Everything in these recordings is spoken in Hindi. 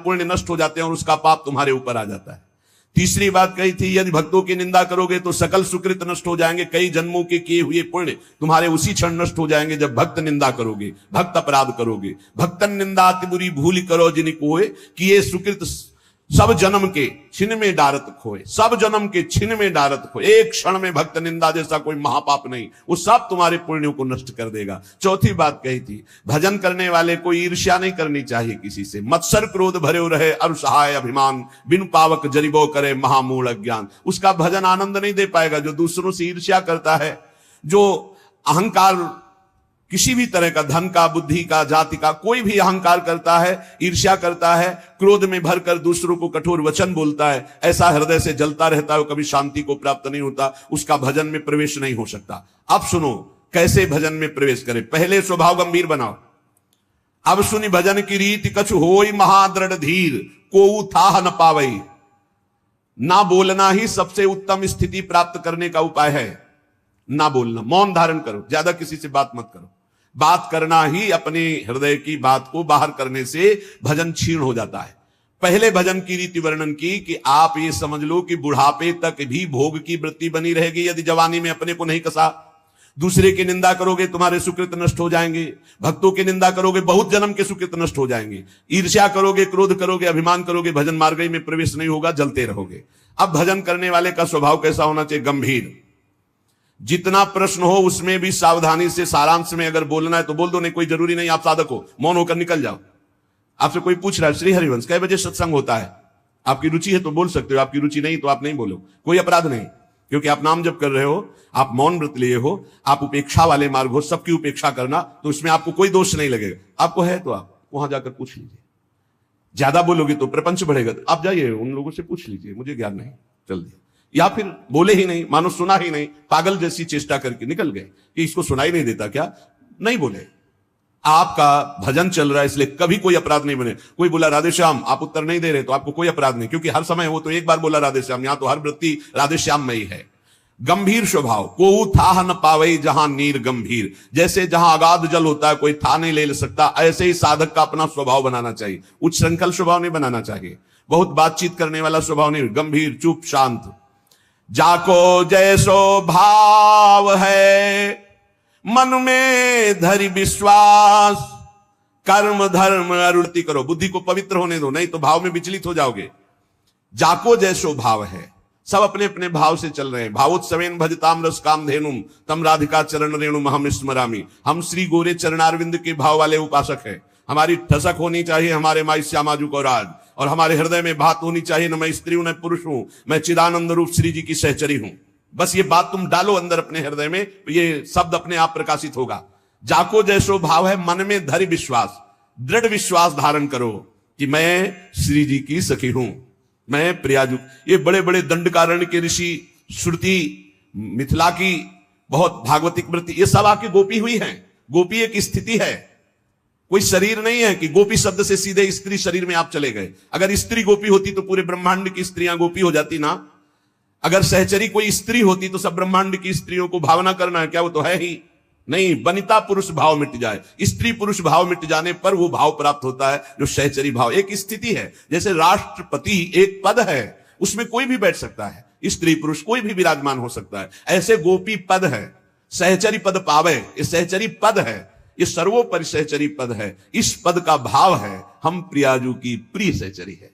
पुण्य नष्ट हो जाते हैं और उसका पाप तुम्हारे ऊपर आ जाता है। तीसरी बात कही थी, यदि भक्तों की निंदा करोगे तो सकल सुकृत नष्ट हो जाएंगे, कई जन्मों के किए हुए पुण्य तुम्हारे उसी क्षण नष्ट हो जाएंगे जब भक्त निंदा करोगे, भक्त अपराध करोगे। भक्तन निंदा अति बुरी भूल करो जिन कोय, कि ये सुकृत सब जन्म के छिन में डारत खोए, सब जन्म के छिन में डारत खोए। एक क्षण में भक्त निंदा जैसा कोई महापाप नहीं, वो सब तुम्हारे पुण्यों को नष्ट कर देगा। चौथी बात कही थी, भजन करने वाले को ईर्ष्या नहीं करनी चाहिए किसी से। मत्सर क्रोध भरे रहे अरु सहाय अभिमान, बिन पावक जरिबो करे महामूढ़ अज्ञान। उसका भजन आनंद नहीं दे पाएगा जो दूसरों से ईर्ष्या करता है, जो अहंकार, किसी भी तरह का, धन का, बुद्धि का, जाति का, कोई भी अहंकार करता है, ईर्ष्या करता है, क्रोध में भरकर दूसरों को कठोर वचन बोलता है, ऐसा हृदय से जलता रहता है, कभी शांति को प्राप्त नहीं होता, उसका भजन में प्रवेश नहीं हो सकता। अब सुनो कैसे भजन में प्रवेश करें। पहले स्वभाव गंभीर बनाओ। अब सुनी भजन की रीति, कछु होई महादृढ़ धीर, को थाह न पावई। ना बोलना ही सबसे उत्तम स्थिति प्राप्त करने का उपाय है। ना बोलना, मौन धारण करो, ज्यादा किसी से बात मत करो। बात करना ही अपने हृदय की बात को बाहर करने से भजन क्षीण हो जाता है। पहले भजन की रीति वर्णन की कि आप ये समझ लो कि बुढ़ापे तक भी भोग की वृत्ति बनी रहेगी यदि जवानी में अपने को नहीं कसा। दूसरे की निंदा करोगे तुम्हारे सुकृत नष्ट हो जाएंगे, भक्तों की निंदा करोगे बहुत जन्म के सुकृत नष्ट हो जाएंगे, ईर्ष्या करोगे, क्रोध करोगे, अभिमान करोगे, भजन मार्ग में प्रवेश नहीं होगा, जलते रहोगे। अब भजन करने वाले का स्वभाव कैसा होना चाहिए? गंभीर। जितना प्रश्न हो उसमें भी सावधानी से, सारांश में अगर बोलना है तो बोल दो, नहीं कोई जरूरी नहीं आप साधक हो, मौन होकर निकल जाओ। आपसे कोई पूछ रहा है श्री हरिवंश कै बजे सत्संग होता है, आपकी रुचि है तो बोल सकते हो, आपकी रुचि नहीं तो आप नहीं बोलो, कोई अपराध नहीं, क्योंकि आप नाम जप कर रहे हो, आप मौन व्रत लिए हो, आप उपेक्षा वाले मार्ग हो, सबकी उपेक्षा करना, तो इसमें आपको कोई दोष नहीं लगेगा। आपको है तो आप वहां जाकर पूछ लीजिए। ज्यादा बोलोगे तो प्रपंच बढ़ेगा, तो आप जाइए उन लोगों से पूछ लीजिए, मुझे ज्ञान नहीं, चल दिया। या फिर बोले ही नहीं, मानो सुना ही नहीं, पागल जैसी चेष्टा करके निकल गए कि इसको सुनाई नहीं देता क्या, नहीं बोले। आपका भजन चल रहा है इसलिए कभी कोई अपराध नहीं बने। कोई बोला राधे श्याम, आप उत्तर नहीं दे रहे तो आपको कोई अपराध नहीं, क्योंकि हर समय वो तो एक बार बोला राधे श्याम, यहां तो हर वृत्ति राधे श्याम में ही है। गंभीर स्वभाव, को थाह न पावई जहां नीर गंभीर। जैसे जहां अगाध जल होता है कोई था नहीं ले सकता, ऐसे ही साधक का अपना स्वभाव बनाना चाहिए। उच्च श्रृंखल स्वभाव नहीं बनाना चाहिए, बहुत बातचीत करने वाला स्वभाव नहीं, गंभीर, चुप, शांत। जाको जैसो भाव है मन में धरि विश्वास, कर्म धर्म अरुति करो। बुद्धि को पवित्र होने दो, नहीं तो भाव में विचलित हो जाओगे। जाको जैसो भाव है, सब अपने अपने भाव से चल रहे हैं। भावोत्सवेन भजताम रस काम धेनुम, तम राधिका चरण रेणु महम स्मरामी। हम श्री गोरे चरणारविंद के भाव वाले उपासक हैं। हमारी ठसक होनी चाहिए हमारे माई श्यामाजू को राज, और हमारे हृदय में बात होनी चाहिए, न मैं स्त्री हूं न पुरुष हूं, मैं चिदानंद रूप श्री जी की सहचरी हूं। बस ये बात तुम डालो अंदर अपने हृदय में, ये शब्द अपने आप प्रकाशित होगा। जाको जैसो भाव है मन में धरि विश्वास, दृढ़ विश्वास धारण करो कि मैं श्री जी की सखी हूं, मैं प्रियाजू। ये बड़े बड़े दंडकारण्य के ऋषि, श्रुति, मिथिला की बहुत भागवतिक वृत्ति, ये सब आके गोपी हुई हैं। गोपी एक स्थिति है, कोई शरीर नहीं है कि गोपी शब्द से सीधे स्त्री शरीर में आप चले गए। अगर स्त्री गोपी होती तो पूरे ब्रह्मांड की स्त्रियां गोपी हो जाती ना। अगर सहचरी कोई स्त्री होती तो सब ब्रह्मांड की स्त्रियों को भावना करना है क्या? वो तो है ही नहीं। वनिता पुरुष भाव मिट जाए, स्त्री पुरुष भाव मिट जाने पर वो भाव प्राप्त होता है जो सहचरी भाव। एक स्थिति है, जैसे राष्ट्रपति एक पद है, उसमें कोई भी बैठ सकता है, स्त्री पुरुष कोई भी विराजमान हो सकता है। ऐसे गोपी पद है, सहचरी पद पावे, ये सहचरी पद है, ये सर्वोपरि सहचरी पद है। इस पद का भाव है हम प्रियाजू की प्रिय सहचरी है।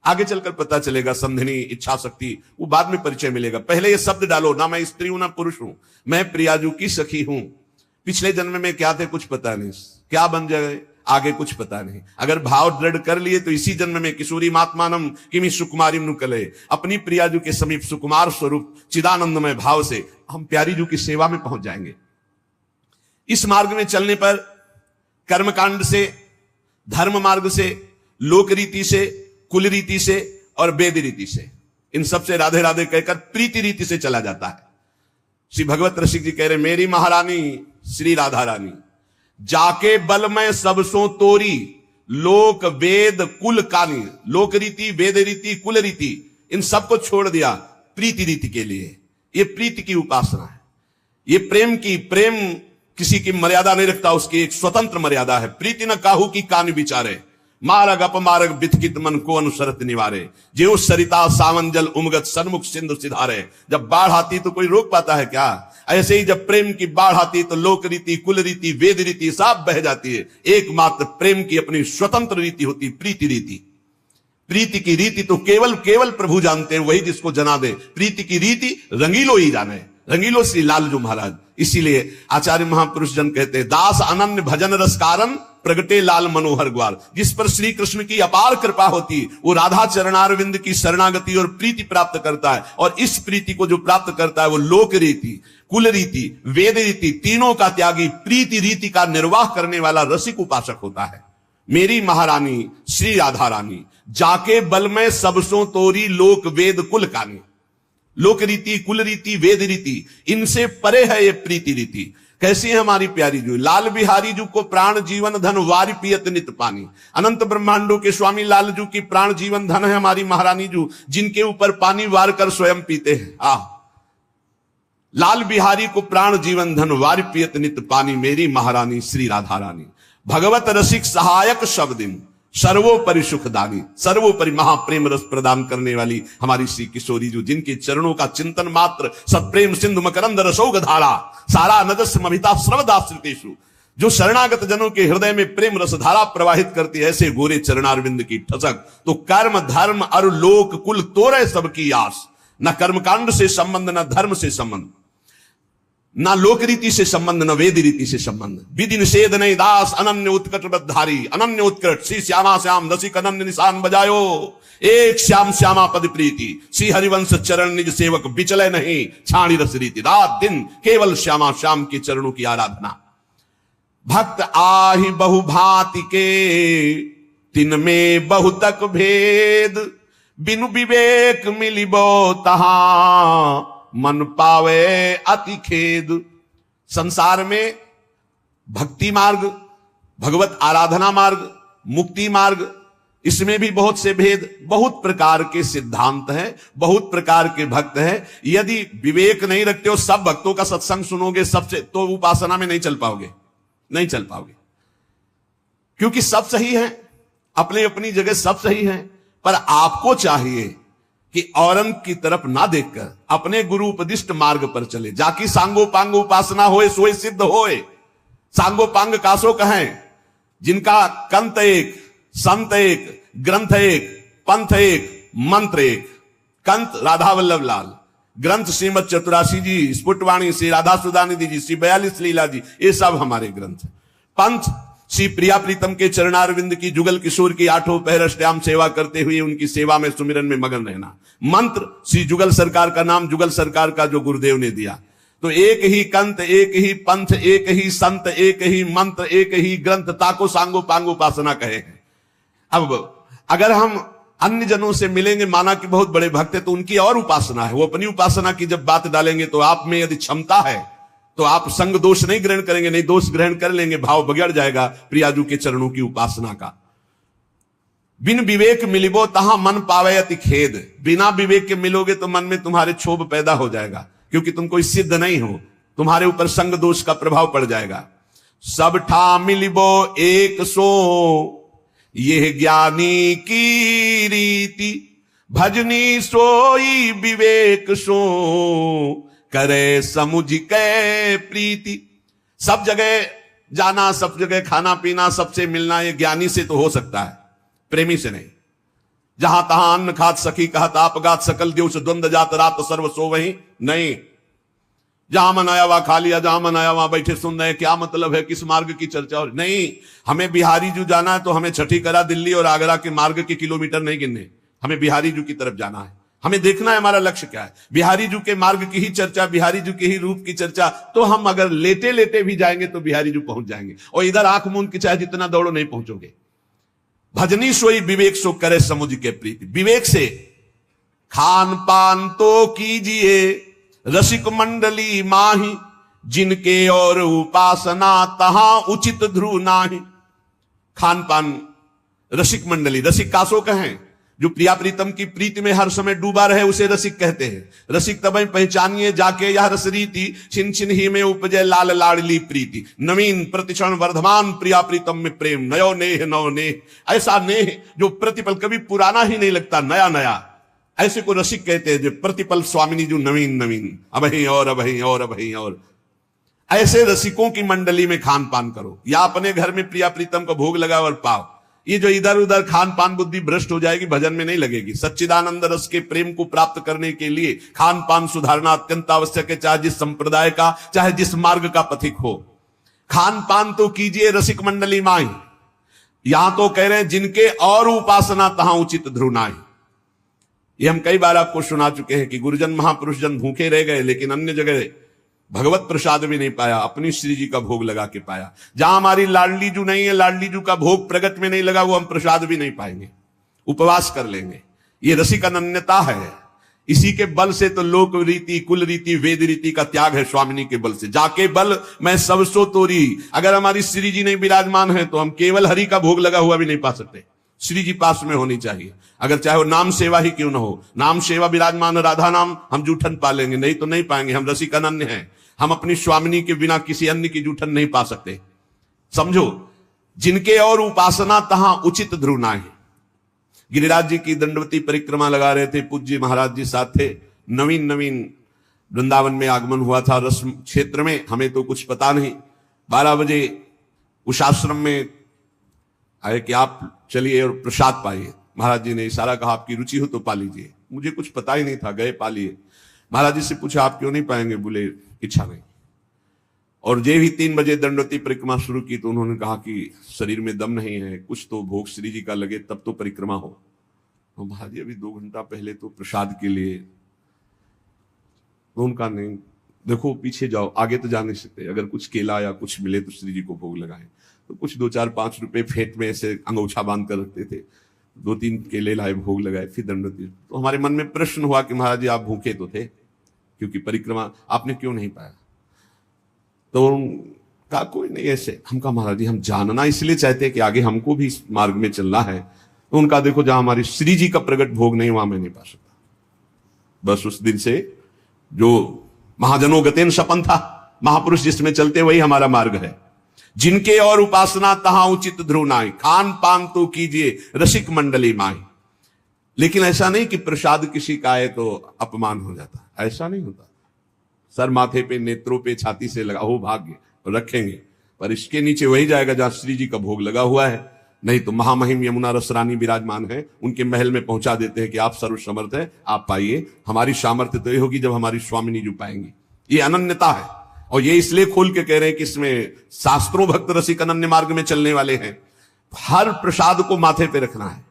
आगे चलकर पता चलेगा संधिनी, इच्छा शक्ति, वो बाद में परिचय मिलेगा। पहले ये शब्द डालो, ना मैं स्त्री हूं ना पुरुष हूं, मैं प्रियाजू की सखी हूं। पिछले जन्म में क्या थे कुछ पता नहीं, क्या बन जाए आगे कुछ पता नहीं। अगर भाव दृढ़ कर लिए तो इसी जन्म में किशोरी मात्मानम किमी सुकुमारी नुकले, अपनी प्रियाजू के समीप सुकुमार स्वरूप चिदानंदमय भाव से हम प्यारी जू की सेवा में पहुंच जाएंगे। इस मार्ग में चलने पर कर्मकांड से, धर्म मार्ग से, लोक रीति से, कुल रीति से और वेद रीति से, इन सब से राधे राधे कहकर प्रीति रीति से चला जाता है। श्री भगवत रसिक जी कह रहे, मेरी महारानी श्री राधा रानी, जाके बल में सबसों तोरी, लोक वेद कुल कानी। लोक रीति, वेद रीति, कुल रीति, इन सबको छोड़ दिया प्रीति रीति के लिए। ये प्रीति की उपासना है, ये प्रेम की, प्रेम किसी की मर्यादा नहीं रखता, उसकी एक स्वतंत्र मर्यादा है। प्रीति न काहू की कान विचारे, मारग अपमारग बिथकित मन को अनुसरत निवारे, जेऊ सरिता सावन जल उमगत सन्मुख सिंधु सिधारे। जब बाढ़ आती तो कोई रोक पाता है क्या? ऐसे ही जब प्रेम की बाढ़ आती तो लोक रीति, कुल रीति, वेद रीति सब बह जाती है। एकमात्र प्रेम की अपनी स्वतंत्र रीति होती, प्रीति रीति। प्रीति की रीति तो केवल केवल प्रभु जानते हैं, वही जिसको जना दे। प्रीति की रीति रंगीलो ही जाने, रंगीलो श्री लालजू महाराज। इसीलिए आचार्य महापुरुष जन कहते हैं, दास अनन्य भजन रस कारण प्रगटे लाल मनोहर ग्वाल। जिस पर श्री कृष्ण की अपार कृपा होती वो राधा चरणारविंद की शरणागति और प्रीति प्राप्त करता है। और इस प्रीति को जो प्राप्त करता है वो लोक रीति, कुल रीति, वेद रीति तीनों का त्यागी, प्रीति रीति का निर्वाह करने वाला रसिक उपासक होता है। मेरी महारानी श्री राधा रानी जाके बल में सबसों तोरी लोक वेद कुल कानी। लोक रीति, कुल रीति, वेद रीति इनसे परे है ये प्रीति रीति। कैसी है हमारी प्यारी जू? लाल बिहारी जू को प्राण जीवन धन वारि पियत नित पानी। अनंत ब्रह्मांडों के स्वामी लाल जू की प्राण जीवन धन है हमारी महारानी जू, जिनके ऊपर पानी वार कर स्वयं पीते हैं। लाल बिहारी को प्राण जीवन धन वारि पियत नित पानी, मेरी महारानी श्री राधा रानी। भगवत रसिक सहायक शब्दिन सर्वोपरि सुखदानी, सर्वोपरि महाप्रेम रस प्रदान करने वाली हमारी श्री किशोरी जो, जिनके चरणों का चिंतन मात्र सत्प्रेम सिंधु मकरंद रसौग धारा सारा नदस्मभिता सर्वदाश्रितेषु, जो शरणागत जनों के हृदय में प्रेम रस धारा प्रवाहित करती है, ऐसे गोरे चरणारविंद की ठसक। तो कर्म धर्म अरु लोक कुल तोरे सबकी आस। न कर्मकांड से संबंध, न धर्म से संबंध, ना लोक रीति से संबंध, न वेद रीति से संबंध। विधि निषेध नहीं दास अनन्य उत्कट बधारी, अनन्य उत्कट श्री श्यामा श्याम रसिक अनन्य निशान बजायो। एक श्याम श्यामा पद प्रीति, श्री हरिवंश चरण निज सेवक बिचले नहीं छाणी रस रीति। रात दिन केवल श्यामा श्याम के चरणों की आराधना। भक्त आहि बहु भांति के तिन में बहुतक भेद, बिनु विवेक मिलिबो तहां मन पावे अति खेद। संसार में भक्ति मार्ग, भगवत आराधना मार्ग, मुक्ति मार्ग, इसमें भी बहुत से भेद, बहुत प्रकार के सिद्धांत हैं, बहुत प्रकार के भक्त हैं। यदि विवेक नहीं रखते हो, सब भक्तों का सत्संग सुनोगे सबसे, तो उपासना में नहीं चल पाओगे, नहीं चल पाओगे। क्योंकि सब सही है, अपनी अपनी जगह सब सही है, पर आपको चाहिए कि औरन की तरफ ना देखकर अपने गुरु उपदिष्ट मार्ग पर चले। जाकी सांगो पांग उपासना होए सोए सिद्ध होए। सांगो पांग कासो कहें? जिनका कंत एक, संत एक, ग्रंथ एक, पंथ एक, मंत्र एक। कंत राधा वल्लभ लाल, ग्रंथ श्रीमद चतुरासी जी, स्फुटवाणी श्री राधा सुधानिधि जी, श्री 42 लीला जी, ये सब हमारे ग्रंथ। पंथ श्री प्रिया प्रीतम के चरणारविंद की, जुगल किशोर की 8 पहर अष्टयाम सेवा करते हुए उनकी सेवा में सुमिरन में मगन रहना। मंत्र श्री जुगल सरकार का नाम, जुगल सरकार का जो गुरुदेव ने दिया। तो एक ही कंत, एक ही पंथ, एक ही संत, एक ही मंत्र, एक ही ग्रंथ, ताको सांगो पांगो उपासना कहे हैं। अब अगर हम अन्य जनों से मिलेंगे, माना कि बहुत बड़े भक्त है, तो उनकी और उपासना है, वो अपनी उपासना की जब बात डालेंगे तो आप में यदि क्षमता है तो आप संग दोष नहीं ग्रहण करेंगे, नहीं दोष ग्रहण कर लेंगे, भाव बिगड़ जाएगा प्रियाजू के चरणों की उपासना का। बिन विवेक मिलिबो तहां मन पावे अति खेद। बिना विवेक के मिलोगे तो मन में तुम्हारे क्षोभ पैदा हो जाएगा, क्योंकि तुम कोई सिद्ध नहीं हो, तुम्हारे ऊपर संग दोष का प्रभाव पड़ जाएगा। सब ठा मिलिबो एक सो यह ज्ञानी की रीति, भजनी सोई विवेक सो करे समुझ के प्रीति। सब जगह जाना, सब जगह खाना पीना, सबसे मिलना, ये ज्ञानी से तो हो सकता है, प्रेमी से नहीं। जहां तहां अन्न खात सखी कहत आपगात, सकल देव से द्वंद जात रात सर्व सो वही नहीं। जहां मन आया वहां खा लिया, जहां मन आया वहां बैठे सुन रहे, क्या मतलब है, किस मार्ग की चर्चा हो नहीं। हमें बिहारी जू जाना है तो हमें छठी करा दिल्ली और आगरा के मार्ग के किलोमीटर नहीं गिनने, हमें बिहारी जू की तरफ जाना है। हमें देखना है हमारा लक्ष्य क्या है। बिहारी जू के मार्ग की ही चर्चा, बिहारी जू के ही रूप की चर्चा, तो हम अगर लेटे लेटे भी जाएंगे तो बिहारी जू पहुंच जाएंगे, और इधर आंख मूंद के चाहे जितना दौड़ो नहीं पहुंचोगे। भजनी सोई विवेक सो करे समुझ के प्रीति। विवेक से खान पान तो कीजिए रसिक मंडली माही, जिनके और उपासना तहां उचित ध्रुव नाही। खान पान रसिक मंडली, रसिक कासो कहें? जो प्रिया प्रीतम की प्रीति में हर समय डूबा रहे उसे रसिक कहते हैं। रसिक तब पहचानिए जाके यह रस रीति, छिन छिन ही में उपजय लाल लाडली प्रीति। नवीन प्रतिक्षण वर्धमान प्रिया प्रीतम में प्रेम, नयो नेह नव नेह। ऐसा नेह जो प्रतिपल कभी पुराना ही नहीं लगता, नया नया, ऐसे को रसिक कहते हैं। जो प्रतिपल स्वामिनी जो नवीन नवीन, अबही और अबही और अबही और। ऐसे रसिकों की मंडली में खान पान करो, या अपने घर में प्रिया प्रीतम का भोग लगाओ और पाओ। ये जो इधर उधर खान पान बुद्धि भ्रष्ट हो जाएगी, भजन में नहीं लगेगी। सच्चिदानंद रस के प्रेम को प्राप्त करने के लिए खान पान सुधारना अत्यंत आवश्यक है, चाहे जिस संप्रदाय का, चाहे जिस मार्ग का पथिक हो। खान पान तो कीजिए रसिक मंडली माई। यहां तो कह रहे हैं जिनके और उपासना तहां उचित ध्रुनाई। ये हम कई बार आपको सुना चुके हैं कि गुरुजन महापुरुष जन भूखे रह गए, लेकिन अन्य जगह भगवत प्रसाद भी नहीं पाया, अपनी श्री जी का भोग लगा के पाया। जहां हमारी लाडली जू नहीं है, लाडली जू का भोग प्रगट में नहीं लगा, वो हम प्रसाद भी नहीं पाएंगे, उपवास कर लेंगे। ये रसिक अनन्यता है। इसी के बल से तो लोक रीति, कुल रीति, वेद रीति का त्याग है। स्वामिनी के बल से जाके बल मैं सब सो तोरी। अगर हमारी श्री जी नहीं विराजमान है तो हम केवल हरि का भोग लगा हुआ भी नहीं पा सकते। श्री जी पास में होनी चाहिए, अगर चाहे वो नाम सेवा ही क्यों ना हो। नाम सेवा विराजमान राधा नाम हम जूठन पा लेंगे, नहीं तो नहीं पाएंगे। हम रसिक अनन्य हैं, हम अपनी स्वामिनी के बिना किसी अन्य की जूठन नहीं पा सकते। समझो, जिनके और उपासना तहां उचित ध्रुना है। गिरिराज जी की दंडवती परिक्रमा लगा रहे थे, पूज्य महाराज जी साथ थे। नवीन नवीन वृंदावन में आगमन हुआ था, रस्म क्षेत्र में, हमें तो कुछ पता नहीं। 12 बजे उस आश्रम में आए कि आप चलिए और प्रसाद पाइए। महाराज जी ने इशारा कहा आपकी रुचि हो तो पा लीजिए। मुझे कुछ पता ही नहीं था, गए पा लिए। महाराज जी से पूछा आप क्यों नहीं पाएंगे? बोले इच्छा नहीं। और जे भी 3 बजे दंडवती परिक्रमा शुरू की तो उन्होंने कहा कि शरीर में दम नहीं है, कुछ तो भोग श्री जी का लगे तब तो परिक्रमा हो। तो महाराज जी अभी 2 घंटा पहले तो प्रसाद के लिए, तो उनका नहीं, देखो पीछे जाओ, आगे तो जा नहीं सकते। अगर कुछ केला या कुछ मिले तो श्री जी को भोग लगाए। तो कुछ 2, 4, 5 रुपए फेंट में ऐसे अंगोछा बांध कर रखते थे। 2-3 केले लाए, भोग लगाए, फिर दंडवती। तो हमारे मन में प्रश्न हुआ कि महाराज जी आप भूखे तो थे, क्योंकि परिक्रमा आपने क्यों नहीं पाया? तो कहा कोई नहीं ऐसे। हम कहा महाराज जी हम जानना इसलिए चाहते हैं कि आगे हमको भी इस मार्ग में चलना है। तो उनका देखो जहां हमारी श्री जी का प्रगट भोग नहीं, वहां मैं नहीं पा सकता। बस उस दिन से जो महाजनों गतेन सपन था, महापुरुष जिसमें चलते वही हमारा मार्ग है। जिनके और उपासना तहां उचित ध्रुनाई, खान पान तो कीजिए रसिक मंडली माई। लेकिन ऐसा नहीं कि प्रसाद किसी का आए तो अपमान हो जाता, ऐसा नहीं होता। सर माथे पे, नेत्रों पे, छाती से लगा हो भाग्य रखेंगे, पर इसके नीचे वही जाएगा जहां श्री जी का भोग लगा हुआ है। नहीं तो महामहिम यमुना रस रानी विराजमान है, उनके महल में पहुंचा देते हैं कि आप सर्वसमर्थ हैं, आप पाइए। हमारी सामर्थ्य तो ये होगी जब हमारी स्वामिनी जो पाएंगी। ये अनन्यता है। और ये इसलिए खोल के कह रहे हैं कि इसमें शास्त्रों भक्त रसिक अनन्य मार्ग में चलने वाले हैं। हर प्रसाद को माथे पे रखना है,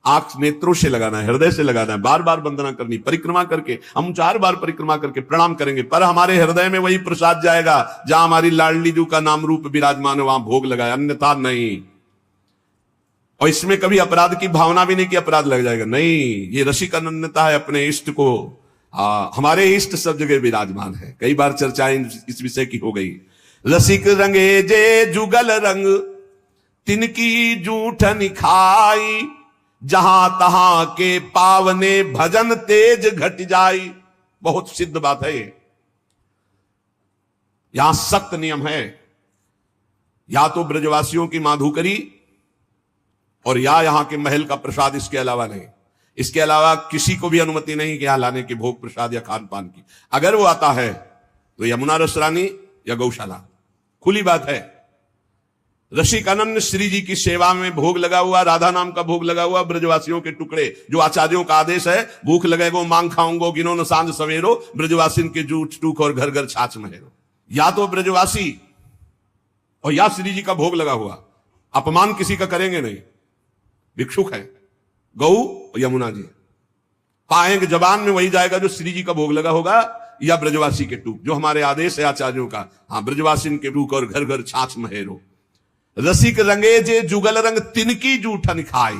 आंख नेत्रों से लगाना है, हृदय से लगाना है, बार बार वंदना करनी। परिक्रमा करके हम 4 बार परिक्रमा करके प्रणाम करेंगे, पर हमारे हृदय में वही प्रसाद जाएगा जहां हमारी लाडली जू का नाम रूप विराजमान है, वहां भोग लगाए, अन्यथा नहीं। और इसमें कभी अपराध की भावना भी नहीं कि अपराध लग जाएगा, नहीं। ये रसिक अनन्यता है, अपने इष्ट को, हमारे इष्ट सब जगह विराजमान है। कई बार चर्चाएं इस विषय की हो गई। रसिक रंगे जे जुगल रंग, तिनकी जूठन खाई, जहां तहां के पावने भजन तेज घट जाई। बहुत सिद्ध बात है ये। यहां सख्त नियम है, या तो ब्रजवासियों की माधुकरी और या यहां के महल का प्रसाद, इसके अलावा नहीं। इसके अलावा किसी को भी अनुमति नहीं कि यहां लाने की भोग प्रसाद या खान पान की। अगर वो आता है तो यमुना रस रानी या गौशाला, खुली बात है। रसिक अनन्य श्री जी की सेवा में भोग लगा हुआ, राधा नाम का भोग लगा हुआ, ब्रजवासियों के टुकड़े, जो आचार्यों का आदेश है, भूख लगेगो मांग खाऊंगो, गिनो न सांझ सवेरो, ब्रजवासिन के जूठ टूक और घर घर छाछ महेरो। या तो ब्रजवासी और या श्री जी का भोग लगा हुआ। अपमान किसी का करेंगे नहीं, भिक्षुक है, गौ यमुना जी पाएंगे, जबान में वही जाएगा जो श्री जी का भोग लगा होगा, या ब्रजवासी के टूक, जो हमारे आदेश है आचार्यों का। हाँ, ब्रजवासिन के टूक और घर घर छाछ महेरो। रसिक रंगे जे जुगल रंग, तिनकी जूठन खाई।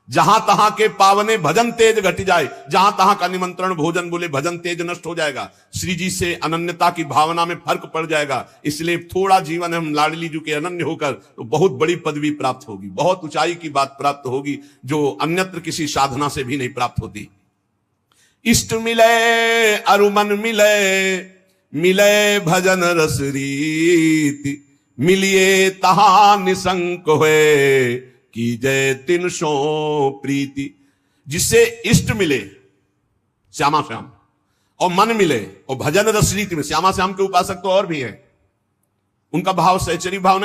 जहां तहां के पावने भजन तेज घट जाए, जहां तहां का निमंत्रण भोजन बोले भजन तेज नष्ट हो जाएगा। श्री जी से अनन्यता की भावना में फर्क पड़ जाएगा। इसलिए थोड़ा जीवन हम लाडली जी के अनन्य होकर तो बहुत बड़ी पदवी प्राप्त होगी, बहुत ऊंचाई की बात प्राप्त होगी, जो अन्यत्र किसी साधना से भी नहीं प्राप्त होती। इष्ट मिले अरुमन मिले, मिले भजन रस रीति, मिलिए तहा निसंक होए, की जय तिन सो प्रीति। जिससे इष्ट मिले श्यामा श्याम, और मन मिले, और भजन रस रीति में श्यामा श्याम के उपासक तो और भी हैं, उनका भाव सहचरी भाव नहीं।